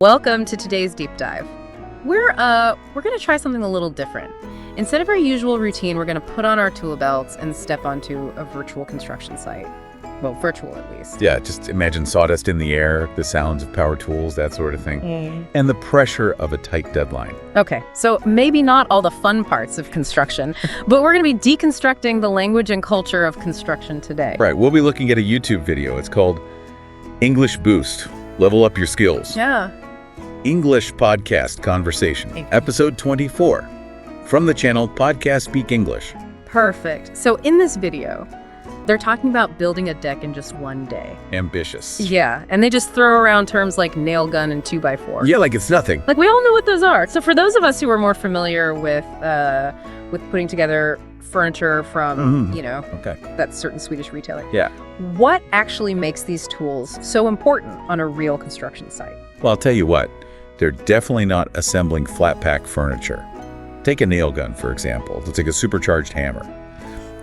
Welcome to today's deep dive. We're going to try something a little different. Instead of our usual routine, we're going to put on our tool belts and step onto a virtual construction site. Well, virtual at least. Yeah, just imagine sawdust in the air, the sounds of power tools, that sort of thing, and the pressure of a tight deadline. Okay, so maybe not all the fun parts of construction, but we're going to be deconstructing the language and culture of construction today. Right, we'll be looking at a YouTube video. It's called English Boost, Level Up Your Skills. Yeah. English Podcast Conversation, Episode 24, from the channel Podcast Speak English. Perfect. So in this video, they're talking about building a deck in just one day. Ambitious. Yeah, and they just throw around terms like nail gun and 2x4. Yeah, like it's nothing. Like we all know what those are. So for those of us who are more familiar with putting together furniture from, that certain Swedish retailer. Yeah. What actually makes these tools so important on a real construction site? Well, I'll tell you what, they're definitely not assembling flat-pack furniture. Take a nail gun, for example. It's like a supercharged hammer.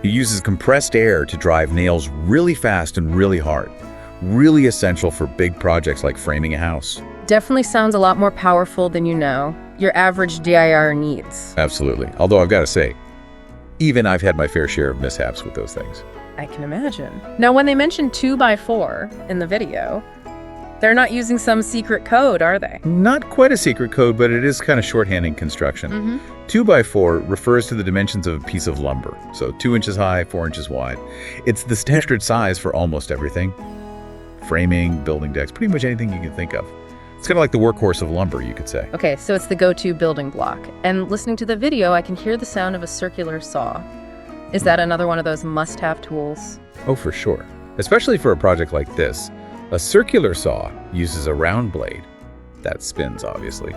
It uses compressed air to drive nails really fast and really hard. Really essential for big projects like framing a house. Definitely sounds a lot more powerful than your average DIR needs. Absolutely. Although I've got to say, even I've had my fair share of mishaps with those things. I can imagine. Now, when they mention 2x4 in the video, they're not using some secret code, are they? Not quite a secret code, but it is kind of shorthanding construction. 2x4 refers to the dimensions of a piece of lumber. So 2 inches high, 4 inches wide. It's the standard size for almost everything. Framing, building decks, pretty much anything you can think of. It's kind of like the workhorse of lumber, you could say. Okay, so it's the go-to building block. And listening to the video, I can hear the sound of a circular saw. Is that another one of those must-have tools? Oh, for sure. Especially for a project like this. A circular saw uses a round blade, that spins obviously,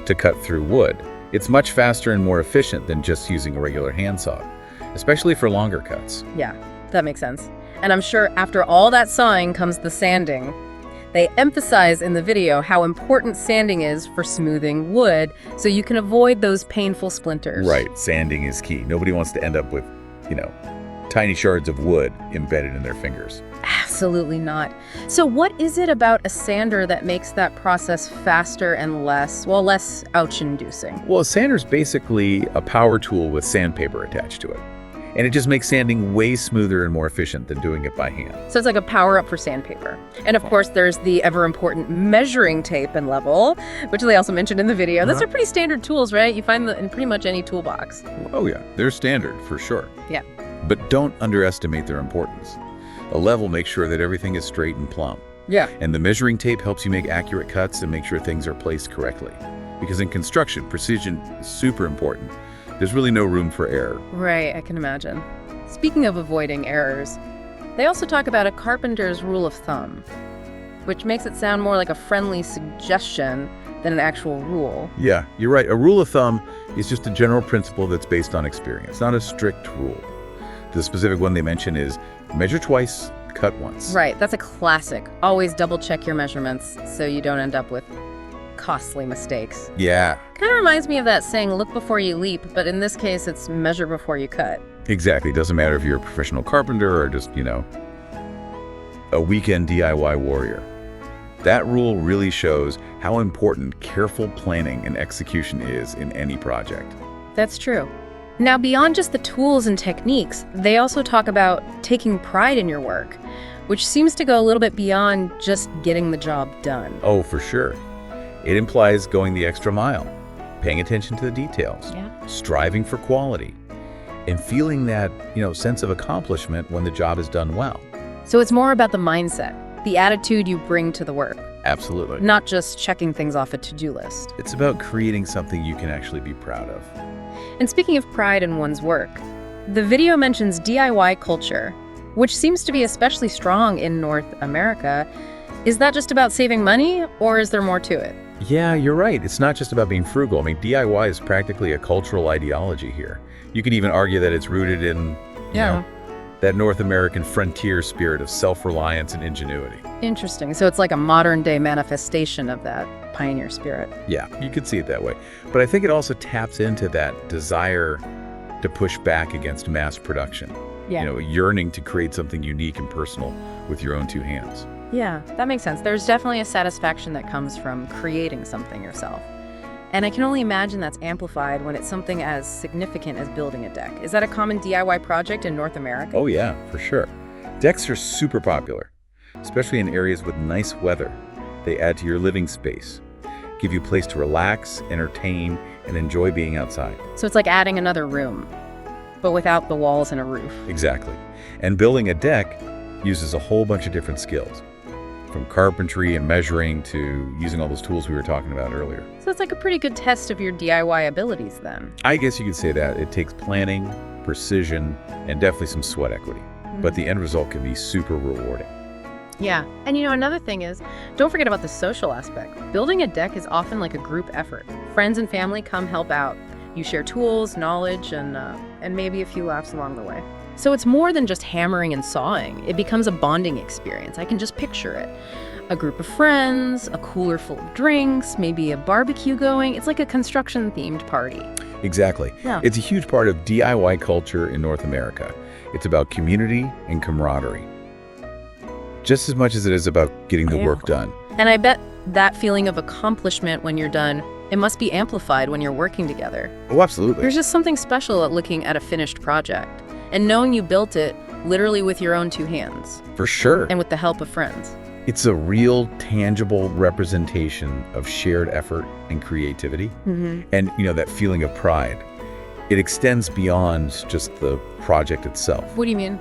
to cut through wood. It's much faster and more efficient than just using a regular handsaw, especially for longer cuts. Yeah, that makes sense. And I'm sure after all that sawing comes the sanding. They emphasize in the video how important sanding is for smoothing wood so you can avoid those painful splinters. Right, sanding is key. Nobody wants to end up with, tiny shards of wood embedded in their fingers. Absolutely not. So what is it about a sander that makes that process faster and less ouch-inducing? Well, a sander's basically a power tool with sandpaper attached to it. And it just makes sanding way smoother and more efficient than doing it by hand. So it's like a power-up for sandpaper. And of course, there's the ever-important measuring tape and level, which they also mentioned in the video. Those are pretty standard tools, right? You find them in pretty much any toolbox. Oh yeah, they're standard for sure. Yeah. But don't underestimate their importance. A level makes sure that everything is straight and plumb. Yeah. And the measuring tape helps you make accurate cuts and make sure things are placed correctly. Because in construction, precision is super important. There's really no room for error. Right, I can imagine. Speaking of avoiding errors, they also talk about a carpenter's rule of thumb, which makes it sound more like a friendly suggestion than an actual rule. Yeah, you're right. A rule of thumb is just a general principle that's based on experience, not a strict rule. The specific one they mention is measure twice, cut once. Right, that's a classic. Always double check your measurements so you don't end up with costly mistakes. Yeah. Kind of reminds me of that saying, look before you leap, but in this case, it's measure before you cut. Exactly. Doesn't matter if you're a professional carpenter or just, a weekend DIY warrior. That rule really shows how important careful planning and execution is in any project. That's true. Now, beyond just the tools and techniques, they also talk about taking pride in your work, which seems to go a little bit beyond just getting the job done. Oh, for sure. It implies going the extra mile, paying attention to the details, striving for quality, and feeling that, sense of accomplishment when the job is done well. So it's more about the mindset, the attitude you bring to the work. Absolutely. Not just checking things off a to-do list. It's about creating something you can actually be proud of. And speaking of pride in one's work, the video mentions DIY culture, which seems to be especially strong in North America. Is that just about saving money, or is there more to it? Yeah, you're right. It's not just about being frugal. I mean, DIY is practically a cultural ideology here. You can even argue that it's rooted in, that North American frontier spirit of self-reliance and ingenuity. Interesting. So it's like a modern-day manifestation of that pioneer spirit. Yeah, you could see it that way. But I think it also taps into that desire to push back against mass production. Yeah. Yearning to create something unique and personal with your own two hands. Yeah, that makes sense. There's definitely a satisfaction that comes from creating something yourself. And I can only imagine that's amplified when it's something as significant as building a deck. Is that a common DIY project in North America? Oh yeah, for sure. Decks are super popular, especially in areas with nice weather. They add to your living space, give you a place to relax, entertain, and enjoy being outside. So it's like adding another room, but without the walls and a roof. Exactly. And building a deck uses a whole bunch of different skills, from carpentry and measuring to using all those tools we were talking about earlier. So it's like a pretty good test of your DIY abilities then. I guess you could say that. It takes planning, precision, and definitely some sweat equity. But the end result can be super rewarding. Yeah. And another thing is, don't forget about the social aspect. Building a deck is often like a group effort. Friends and family come help out. You share tools, knowledge, and maybe a few laughs along the way. So it's more than just hammering and sawing. It becomes a bonding experience. I can just picture it. A group of friends, a cooler full of drinks, maybe a barbecue going. It's like a construction-themed party. Exactly. Yeah. It's a huge part of DIY culture in North America. It's about community and camaraderie, just as much as it is about getting the work done. And I bet that feeling of accomplishment when you're done, it must be amplified when you're working together. Oh, absolutely. There's just something special at looking at a finished project and knowing you built it literally with your own two hands For sure. and with the help of friends. It's a real, tangible representation of shared effort and creativity. And, that feeling of pride. It extends beyond just the project itself. What do you mean?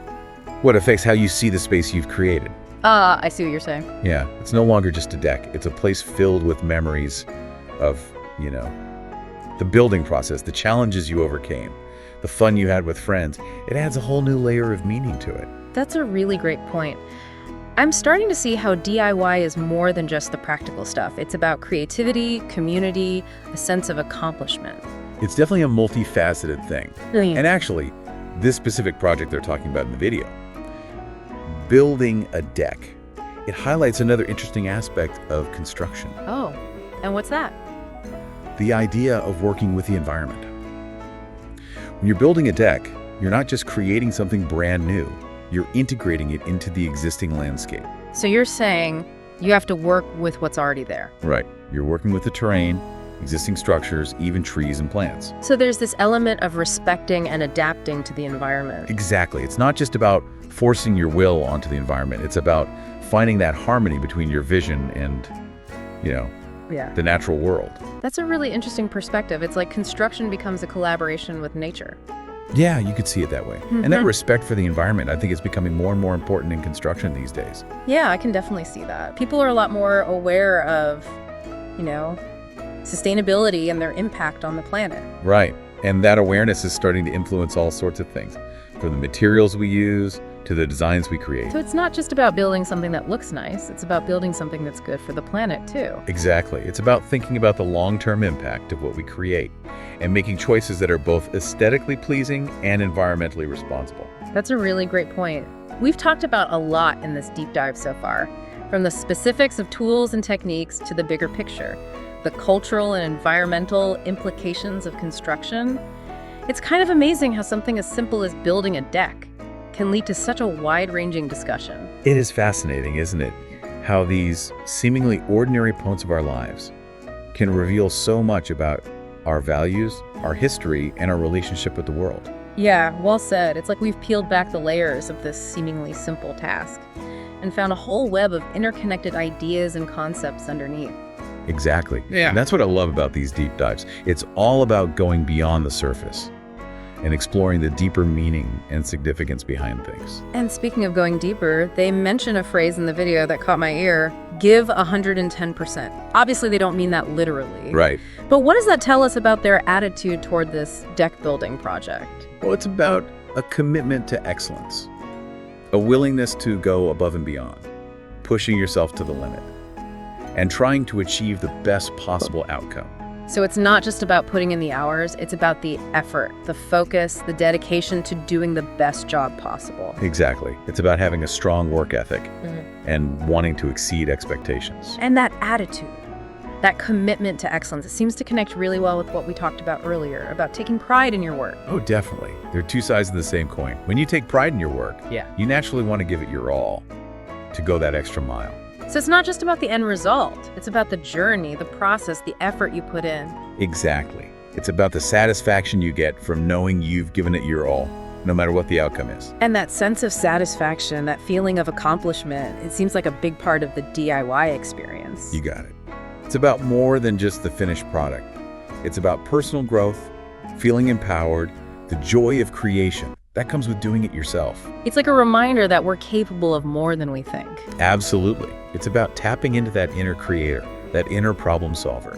What affects how you see the space you've created. I see what you're saying. Yeah, it's no longer just a deck. It's a place filled with memories of, the building process, the challenges you overcame, the fun you had with friends. It adds a whole new layer of meaning to it. That's a really great point. I'm starting to see how DIY is more than just the practical stuff. It's about creativity, community, a sense of accomplishment. It's definitely a multifaceted thing. And actually, this specific project they're talking about in the video, building a deck, it highlights another interesting aspect of construction. Oh, and what's that? The idea of working with the environment. When you're building a deck, you're not just creating something brand new, you're integrating it into the existing landscape. So you're saying you have to work with what's already there. Right. You're working with the terrain, existing structures, even trees and plants. So there's this element of respecting and adapting to the environment. Exactly. It's not just about forcing your will onto the environment. It's about finding that harmony between your vision and, the natural world. That's a really interesting perspective. It's like construction becomes a collaboration with nature. Yeah, you could see it that way. And that respect for the environment, I think, is becoming more and more important in construction these days. Yeah, I can definitely see that. People are a lot more aware of, sustainability and their impact on the planet. Right. And that awareness is starting to influence all sorts of things, from the materials we use to the designs we create. So it's not just about building something that looks nice, it's about building something that's good for the planet too. Exactly. It's about thinking about the long-term impact of what we create and making choices that are both aesthetically pleasing and environmentally responsible. That's a really great point. We've talked about a lot in this deep dive so far, from the specifics of tools and techniques to the bigger picture, the cultural and environmental implications of construction. It's kind of amazing how something as simple as building a deck can lead to such a wide-ranging discussion. It is fascinating, isn't it? How these seemingly ordinary points of our lives can reveal so much about our values, our history, and our relationship with the world. Yeah, well said. It's like we've peeled back the layers of this seemingly simple task and found a whole web of interconnected ideas and concepts underneath. Exactly. Yeah. And that's what I love about these deep dives. It's all about going beyond the surface and exploring the deeper meaning and significance behind things. And speaking of going deeper, they mention a phrase in the video that caught my ear: give 110%. Obviously, they don't mean that literally. Right. But what does that tell us about their attitude toward this deck building project? Well, it's about a commitment to excellence, a willingness to go above and beyond, pushing yourself to the limit, and trying to achieve the best possible outcome. So it's not just about putting in the hours, it's about the effort, the focus, the dedication to doing the best job possible. Exactly. It's about having a strong work ethic and wanting to exceed expectations. And that attitude, that commitment to excellence, it seems to connect really well with what we talked about earlier, about taking pride in your work. Oh, definitely. They're two sides of the same coin. When you take pride in your work, you naturally want to give it your all, to go that extra mile. So it's not just about the end result. It's about the journey, the process, the effort you put in. Exactly. It's about the satisfaction you get from knowing you've given it your all, no matter what the outcome is. And that sense of satisfaction, that feeling of accomplishment, it seems like a big part of the DIY experience. You got it. It's about more than just the finished product. It's about personal growth, feeling empowered, the joy of creation. That comes with doing it yourself. It's like a reminder that we're capable of more than we think. Absolutely. It's about tapping into that inner creator, that inner problem solver,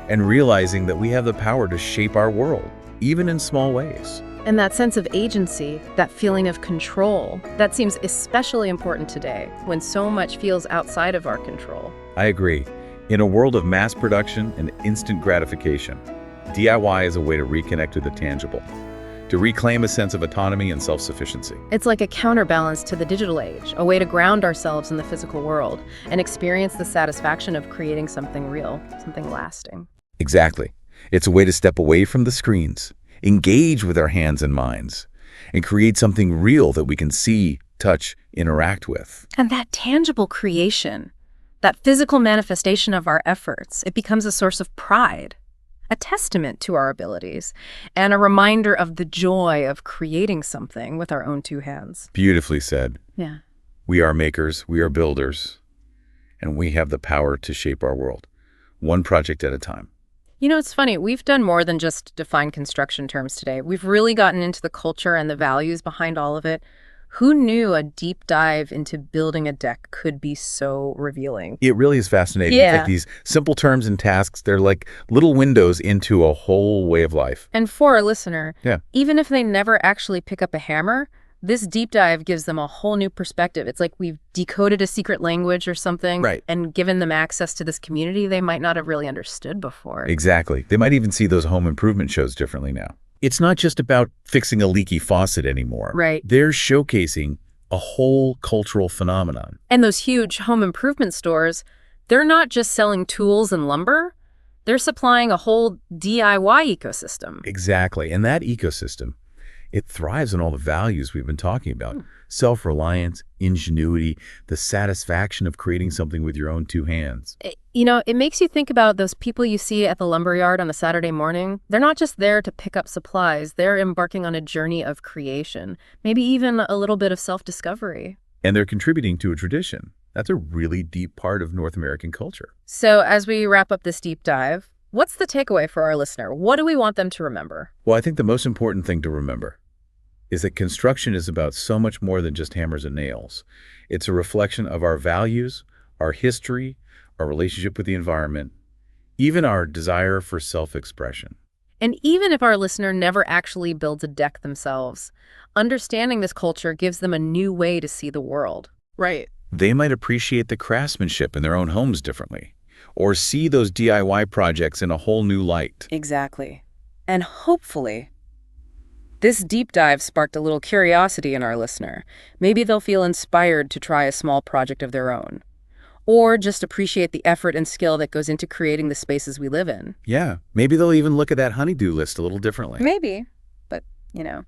and realizing that we have the power to shape our world, even in small ways. And that sense of agency, that feeling of control, that seems especially important today when so much feels outside of our control. I agree. In a world of mass production and instant gratification, DIY is a way to reconnect with the tangible, to reclaim a sense of autonomy and self-sufficiency. It's like a counterbalance to the digital age, a way to ground ourselves in the physical world and experience the satisfaction of creating something real, something lasting. Exactly. It's a way to step away from the screens, engage with our hands and minds, and create something real that we can see, touch, interact with. And that tangible creation, that physical manifestation of our efforts, it becomes a source of pride, a testament to our abilities, and a reminder of the joy of creating something with our own two hands. Beautifully said. Yeah. We are makers, we are builders, and we have the power to shape our world, one project at a time. You know, it's funny, we've done more than just define construction terms today. We've really gotten into the culture and the values behind all of it. Who knew a deep dive into building a deck could be so revealing? It really is fascinating. Yeah. It's like these simple terms and tasks, they're like little windows into a whole way of life. And for a listener, Yeah. even if they never actually pick up a hammer, this deep dive gives them a whole new perspective. It's like we've decoded a secret language or something, Right. and given them access to this community they might not have really understood before. Exactly. They might even see those home improvement shows differently now. It's not just about fixing a leaky faucet anymore. Right. They're showcasing a whole cultural phenomenon. And those huge home improvement stores, they're not just selling tools and lumber. They're supplying a whole DIY ecosystem. Exactly. And that ecosystem, it thrives on all the values we've been talking about. Self-reliance, ingenuity, the satisfaction of creating something with your own two hands. You know, it makes you think about those people you see at the lumberyard on a Saturday morning. They're not just there to pick up supplies. They're embarking on a journey of creation, maybe even a little bit of self-discovery. And they're contributing to a tradition. That's a really deep part of North American culture. So as we wrap up this deep dive, what's the takeaway for our listener? What do we want them to remember? Well, I think the most important thing to remember is that construction is about so much more than just hammers and nails. It's a reflection of our values, our history, our relationship with the environment, even our desire for self-expression. And even if our listener never actually builds a deck themselves, understanding this culture gives them a new way to see the world. Right. They might appreciate the craftsmanship in their own homes differently, or see those DIY projects in a whole new light. Exactly. And hopefully, this deep dive sparked a little curiosity in our listener. Maybe they'll feel inspired to try a small project of their own, or just appreciate the effort and skill that goes into creating the spaces we live in. Yeah, maybe they'll even look at that honey-do list a little differently. Maybe, but, you know,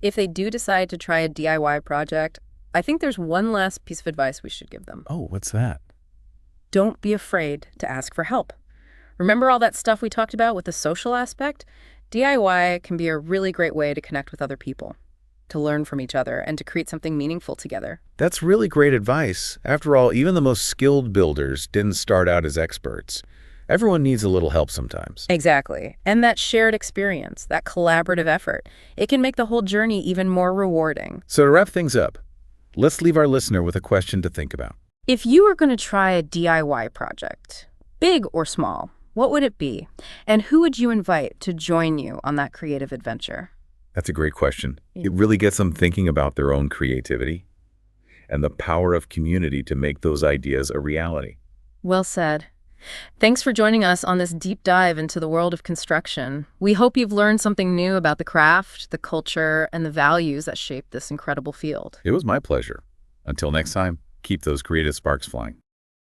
if they do decide to try a DIY project, I think there's one last piece of advice we should give them. Oh, what's that? Don't be afraid to ask for help. Remember all that stuff we talked about with the social aspect? DIY can be a really great way to connect with other people, to learn from each other, and to create something meaningful together. That's really great advice. After all, even the most skilled builders didn't start out as experts. Everyone needs a little help sometimes. Exactly. And that shared experience, that collaborative effort, it can make the whole journey even more rewarding. So to wrap things up, let's leave our listener with a question to think about. If you were going to try a DIY project, big or small, what would it be? And who would you invite to join you on that creative adventure? That's a great question. It really gets them thinking about their own creativity and the power of community to make those ideas a reality. Well said. Thanks for joining us on this deep dive into the world of construction. We hope you've learned something new about the craft, the culture, and the values that shape this incredible field. It was my pleasure. Until next time, keep those creative sparks flying.